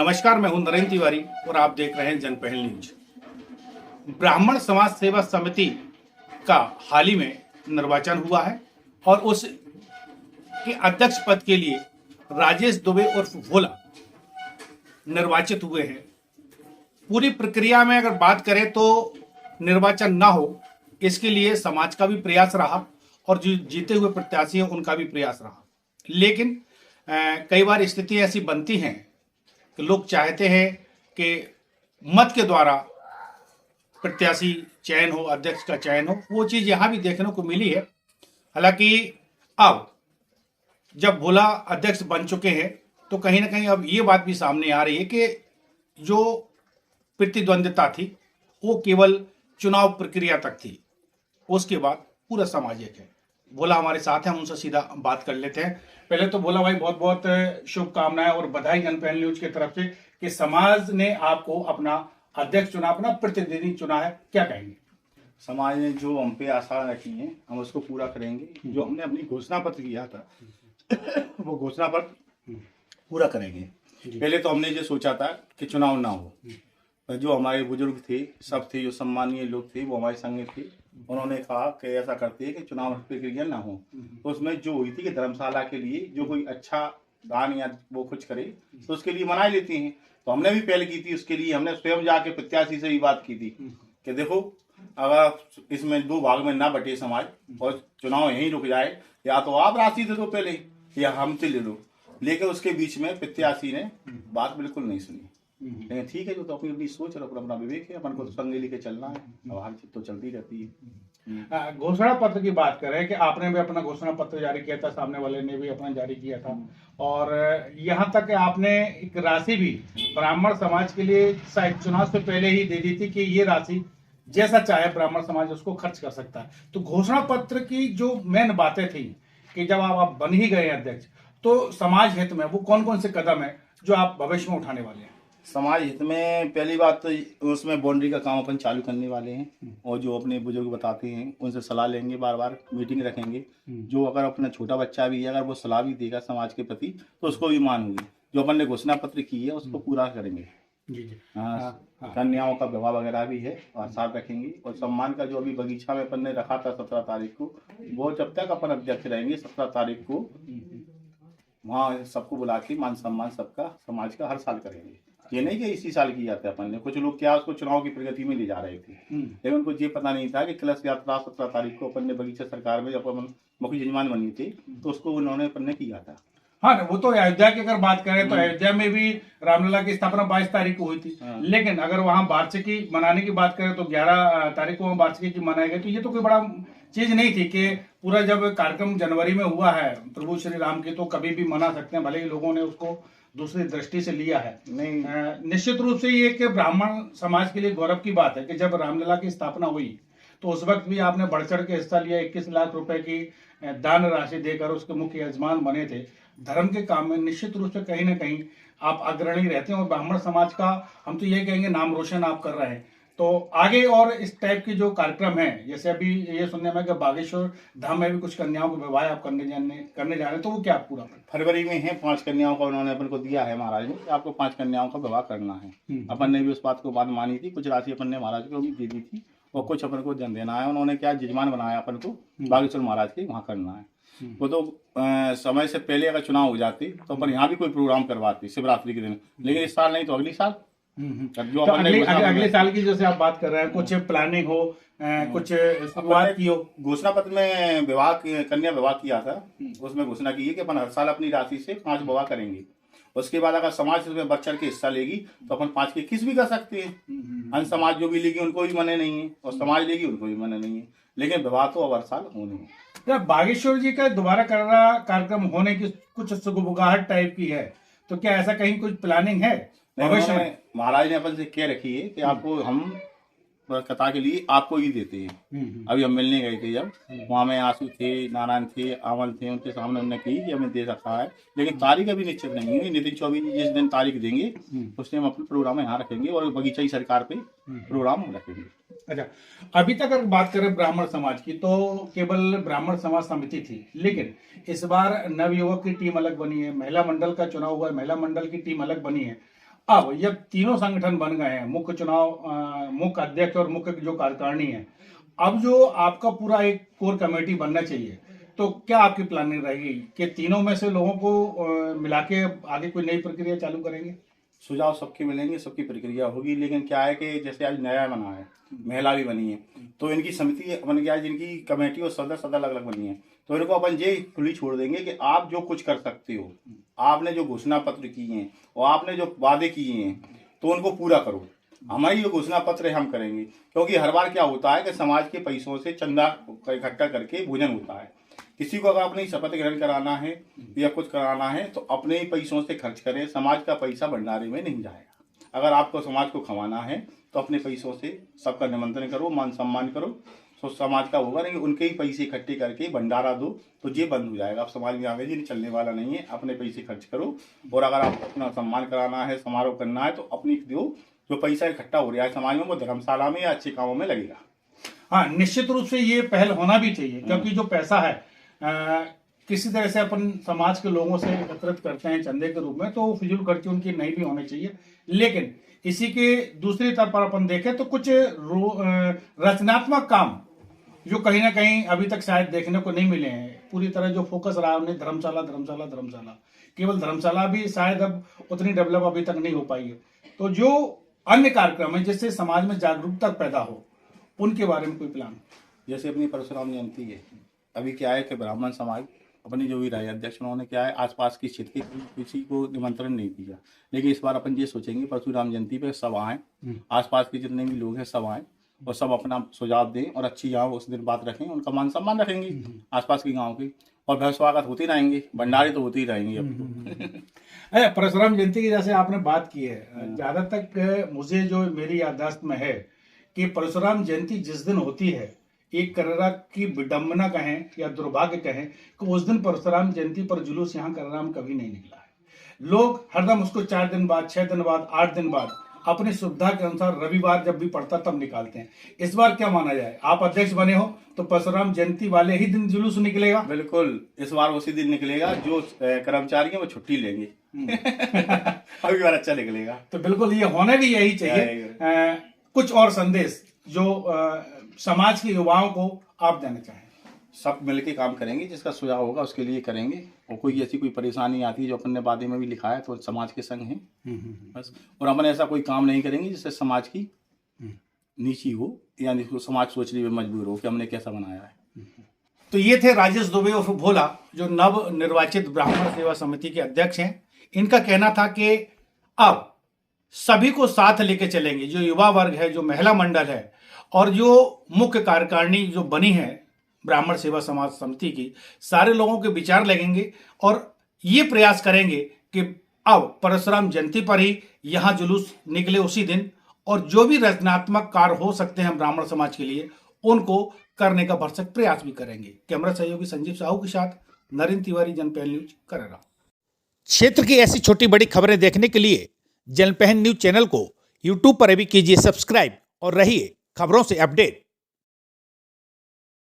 नमस्कार, मैं हूं नरेंद्र तिवारी और आप देख रहे हैं जनपहल न्यूज। ब्राह्मण समाज सेवा समिति का हाल ही में निर्वाचन हुआ है और उस के अध्यक्ष पद के लिए राजेश दुबे और भोला निर्वाचित हुए हैं। पूरी प्रक्रिया में अगर बात करें तो निर्वाचन ना हो इसके लिए समाज का भी प्रयास रहा और जो जीते हुए प्रत्याशी हैं उनका भी प्रयास रहा, लेकिन कई बार स्थिति ऐसी बनती है कि लोग चाहते हैं कि मत के द्वारा प्रत्याशी चयन हो, अध्यक्ष का चयन हो। वो चीज़ यहाँ भी देखने को मिली है। हालांकि अब जब भोला अध्यक्ष बन चुके हैं तो कहीं ना कहीं अब ये बात भी सामने आ रही है कि जो प्रतिद्वंदिता थी वो केवल चुनाव प्रक्रिया तक थी, उसके बाद पूरा समाज एक है। भोला हमारे साथ हैं, हम उनसे सीधा बात कर लेते हैं। पहले तो भोला भाई बहुत बहुत शुभकामनाएं और बधाई जनपहल न्यूज की तरफ से कि समाज ने आपको अपना अध्यक्ष चुना, अपना प्रतिनिधि चुना है। क्या कहेंगे? समाज ने जो हम पे आशा रखी है हम उसको पूरा करेंगे। जो हमने अपनी घोषणा पत्र किया था वो घोषणा पत्र पूरा करेंगे। पहले तो हमने जो सोचा था कि चुनाव ना हो, पर जो हमारे बुजुर्ग थे, सब थे, जो सम्मानीय लोग थे वो हमारे संग थे। उन्होंने कहा कि ऐसा करते हैं कि चुनाव प्रक्रिया ना हो। तो उसमें जो हुई थी कि धर्मशाला के लिए जो कोई अच्छा दान या वो कुछ करे तो उसके लिए मना लेते हैं। तो हमने भी पहल की थी, उसके लिए हमने स्वयं जाके प्रत्याशी से भी बात की थी कि देखो अगर इसमें दो भाग में ना बटे समाज और चुनाव यहीं रुक जाए, या तो आप राशि दे दो पहले या हमसे ले लो। लेकिन उसके बीच में प्रत्याशी ने बात बिल्कुल नहीं सुनी। लेकिन ठीक है, जो तो अपनी अपनी सोच और अपना विवेक है, अपन को तो संग लेके चलना है। अब हर चीज तो चलती रहती है। घोषणा पत्र की बात करें कि आपने भी अपना घोषणा पत्र जारी किया था, सामने वाले ने भी अपना जारी किया था, और यहाँ तक आपने एक राशि भी ब्राह्मण समाज के लिए शायद चुनाव से पहले ही दे दी थी कि ये राशि जैसा चाहे ब्राह्मण समाज उसको खर्च कर सकता है। तो घोषणा पत्र की जो मेन बातें थी कि जब आप बन ही गए अध्यक्ष, तो समाज हित में वो कौन कौन से कदम है जो आप भविष्य में उठाने वाले हैं? समाज हित में पहली बात तो उसमें बाउंड्री का काम अपन चालू करने वाले हैं, और जो अपने बुजुर्ग बताते हैं उनसे सलाह लेंगे, बार बार मीटिंग रखेंगे। जो अगर अपना छोटा बच्चा भी है अगर वो सलाह भी देगा समाज के प्रति तो उसको भी मान होगी। जो अपन ने घोषणा पत्र की है उसको पूरा करेंगे। कन्याओं का विवाह वगैरह भी है और साथ रखेंगे। और सम्मान का जो अभी बगीचा में अपन ने रखा था 17 तारीख को, वो जब तक अपन अध्यक्ष रहेंगे 17 तारीख को वहाँ सबको बुला के मान सम्मान सबका समाज का हर साल करेंगे। ये नहीं कि इसी साल की जाता है। अपन ने कुछ लोग क्या उसको चुनाव की प्रगति में ले जा रहे थे, लेकिन उनको ये पता नहीं था कि कलश यात्रा 17 तारीख को अपन ने बगीचा सरकार में जब अपन मुख्य यजमान बनी थी तो उसको उन्होंने अपन ने किया था। हाँ, वो तो अयोध्या की अगर बात करें तो अयोध्या में भी रामलला की स्थापना 22 तारीख को हुई थी। लेकिन अगर वहां वार्षिकी मनाने की बात करें तो 11 तारीख को वार्षिकी मनाई गई। तो ये तो कोई बड़ा चीज नहीं थी कि पूरा जब कार्यक्रम जनवरी में हुआ है प्रभु श्री राम की तो कभी भी मना सकते हैं, भले ही लोगों ने उसको दूसरी दृष्टि से लिया है। नहीं, निश्चित रूप से ये कि ब्राह्मण समाज के लिए गौरव की बात है कि जब रामलला की स्थापना हुई तो उस वक्त भी आपने बढ़ चढ़ के हिस्सा लिया। 21 लाख रुपए की दान राशि देकर उसके मुख्य यजमान बने थे। धर्म के काम में निश्चित रूप से कहीं ना कहीं आप अग्रणी रहते हैं और ब्राह्मण समाज का हम तो ये कहेंगे नाम रोशन आप कर रहे हैं। तो आगे और इस टाइप की जो कार्यक्रम है, जैसे अभी ये सुनने में कि बागेश्वर धाम में भी कुछ कन्याओं को विवाह आप करने जा रहे हैं, तो वो क्या पूरा फरवरी में है 5 कन्याओं का उन्होंने अपन को दिया है महाराज ने, आपको 5 कन्याओं का विवाह करना है। अपन ने भी उस बात को बात मानी थी। कुछ राशि अपन ने महाराज को भी दे दी थी और कुछ अपन को जन देना है। उन्होंने क्या जजमान बनाया अपन को बागेश्वर महाराज के वहाँ करना है। वो तो समय से पहले अगर चुनाव हो जाती तो अपन यहाँ भी कोई प्रोग्राम करवाती शिवरात्रि के दिन, लेकिन इस साल नहीं तो अगली साल। जो तो अगले साल की जैसे आप बात कर रहे हैं, कुछ प्लानिंग हो, कुछ शुरुआत की हो। घोषणा पत्र में विवाह कन्या विवाह किया था, उसमें घोषणा की है कि अपन हर साल अपनी राशि से 5 विवाह करेंगे। उसके बाद अगर समाज उसमें बढ़ चढ़ के हिस्सा लेगी तो अपन 5 के 21 भी कर सकते हैं। अन्य समाज जो भी लेगी उनको भी मने नहीं है और समाज लेगी उनको भी मने नहीं है, लेकिन विवाह तो अब हर साल होने हैं। जब बागेश्वर जी का दोबारा कार्यक्रम होने की कुछ सुगबुगाहट टाइप की है, तो क्या ऐसा कहीं कुछ प्लानिंग है? महाराज ने अपन से कह रखी है कि आपको हम कथा के लिए आपको ही देते हैं। अभी हम मिलने गए थे जब वहाँ में आंसू थे, नारायण थे, अमल थे, उनके सामने हमने कही कि हमें दे रखा है, लेकिन तारीख अभी निश्चित नहीं है। नितिन चौबे जिस दिन तारीख देंगे उस दिन हम अपने प्रोग्राम यहाँ रखेंगे और बगीचा ही सरकार पे प्रोग्राम हम रखेंगे। अच्छा, अभी तक अगर बात करें ब्राह्मण समाज की तो केवल ब्राह्मण समाज समिति थी, लेकिन इस बार नवयुवक की टीम अलग बनी है, महिला मंडल का चुनाव हुआ है, महिला मंडल की टीम अलग बनी है। अब जब तीनों संगठन बन गए हैं, मुख्य चुनाव मुख्य अध्यक्ष और मुख्य जो कार्यकारिणी है, अब जो आपका पूरा एक कोर कमेटी बनना चाहिए, तो क्या आपकी प्लानिंग रहेगी कि तीनों में से लोगों को मिला के आगे कोई नई प्रक्रिया चालू करेंगे? सुझाव सबके मिलेंगे, सबकी प्रक्रिया होगी, लेकिन क्या है कि जैसे आज नया बना है, महिला भी बनी है, तो इनकी समिति बन गया, जिनकी कमेटी और सदस्य अलग अलग बनी है, तो इनको अपन ये खुली छोड़ देंगे कि आप जो कुछ कर सकते हो, आपने जो घोषणा पत्र किए हैं और आपने जो वादे किए हैं, तो उनको पूरा करो। हमारी जो घोषणा पत्र है हम करेंगे, क्योंकि हर बार क्या होता है कि समाज के पैसों से चंदा इकट्ठा करके भोजन होता है। किसी को अगर अपनी शपथ ग्रहण कराना है या कुछ कराना है तो अपने ही पैसों से खर्च करें, समाज का पैसा भंडारे में नहीं जाएगा। अगर आपको समाज को खवाना है तो अपने पैसों से सबका निमंत्रण करो, मान सम्मान करो, तो समाज का होगा नहीं, उनके ही पैसे इकट्ठे करके भंडारा दो तो ये बंद हो जाएगा। अब समाज में आगे जी चलने वाला नहीं है, अपने पैसे खर्च करो। और अगर आपको अपना सम्मान कराना है, समारोह करना है, तो अपनी दो, जो पैसा इकट्ठा हो रहा है समाज में वो धर्मशाला में या अच्छे कामों में लगेगा। हाँ, निश्चित रूप से ये पहल होना भी चाहिए, क्योंकि जो पैसा है किसी तरह से अपन समाज के लोगों से एकत्रित करते हैं चंदे के रूप में, तो फिजूल खर्ची उनकी नहीं भी होनी चाहिए। लेकिन इसी के दूसरी तरफ पर अपन देखें तो कुछ रचनात्मक काम जो कहीं ना कहीं अभी तक शायद देखने को नहीं मिले हैं। पूरी तरह जो फोकस रहा उन्हें धर्मशाला धर्मशाला धर्मशाला, केवल धर्मशाला भी शायद अब उतनी डेवलप अभी तक नहीं हो पाई है। तो जो अन्य कार्यक्रम है जिससे समाज में जागरूकता पैदा हो, उनके बारे में कोई प्लान? जैसे अपनी परशुराम जयंती है, अभी क्या है कि ब्राह्मण समाज अपनी जो भी राय अध्यक्ष उन्होंने क्या है आसपास की क्षेत्र के किसी को निमंत्रण नहीं दिया, लेकिन इस बार अपन ये सोचेंगे परशुराम जयंती पे सब आएँ, आसपास के जितने भी लोग हैं सब आएँ और सब अपना सुझाव दें और अच्छी यहाँ उस दिन बात रखें, उनका मान सम्मान रखेंगे आसपास के गाँव की, और भय स्वागत होते रहेंगे, भंडारे तो होते ही रहेंगे अब। परशुराम जयंती की जैसे आपने बात की है, ज्यादा तक मुझे जो मेरी याददाश्त में है कि परशुराम जयंती जिस दिन होती है, एक कर्रा की विडंबना कहें या दुर्भाग्य कहें कि उस दिन परशुराम जयंती पर जुलूस यहाँ कर्रा में कभी नहीं निकला है। लोग हरदम उसको 4 दिन बाद, 6 दिन बाद, 8 दिन बाद अपनी सुविधा के अनुसार रविवार जब भी पड़ता तब निकालते हैं। इस बार क्या माना जाए, आप अध्यक्ष बने हो तो परशुराम जयंती वाले ही दिन जुलूस निकलेगा? बिल्कुल, इस बार उसी दिन निकलेगा, जो कर्मचारी हैं वो छुट्टी लेंगे अभी बार अच्छा निकलेगा। तो बिल्कुल ये होना भी यही चाहिए। कुछ और संदेश जो समाज के युवाओं को आप देना चाहें? सब मिलके काम करेंगे, जिसका सुझाव होगा उसके लिए करेंगे, और कोई ऐसी कोई परेशानी आती है जो अपन ने वादे में भी लिखा है तो समाज के संग है बस। और अपन ऐसा कोई काम नहीं करेंगे जिससे समाज की नीची हो या समाज सोचने में मजबूर हो कि हमने कैसा बनाया है। तो ये थे राजेश दुबे उर्फ भोला, जो नव निर्वाचित ब्राह्मण सेवा समिति के अध्यक्ष हैं। इनका कहना था कि अब सभी को साथ लेके चलेंगे, जो युवा वर्ग है, जो महिला मंडल है और जो मुख्य कार्यकारिणी जो बनी है ब्राह्मण सेवा समाज समिति की, सारे लोगों के विचार लगेंगे और ये प्रयास करेंगे कि अब परशुराम जयंती पर ही यहाँ जुलूस निकले उसी दिन, और जो भी रचनात्मक कार्य हो सकते हैं ब्राह्मण समाज के लिए उनको करने का भरसक प्रयास भी करेंगे। कैमरा सहयोगी संजीव साहू के साथ नरेंद्र तिवारी, जनपहल न्यूज, करेरा। क्षेत्र की ऐसी छोटी बड़ी खबरें देखने के लिए जनपहल न्यूज चैनल को यूट्यूब पर भी कीजिए सब्सक्राइब और रहिए खबरों से अपडेट।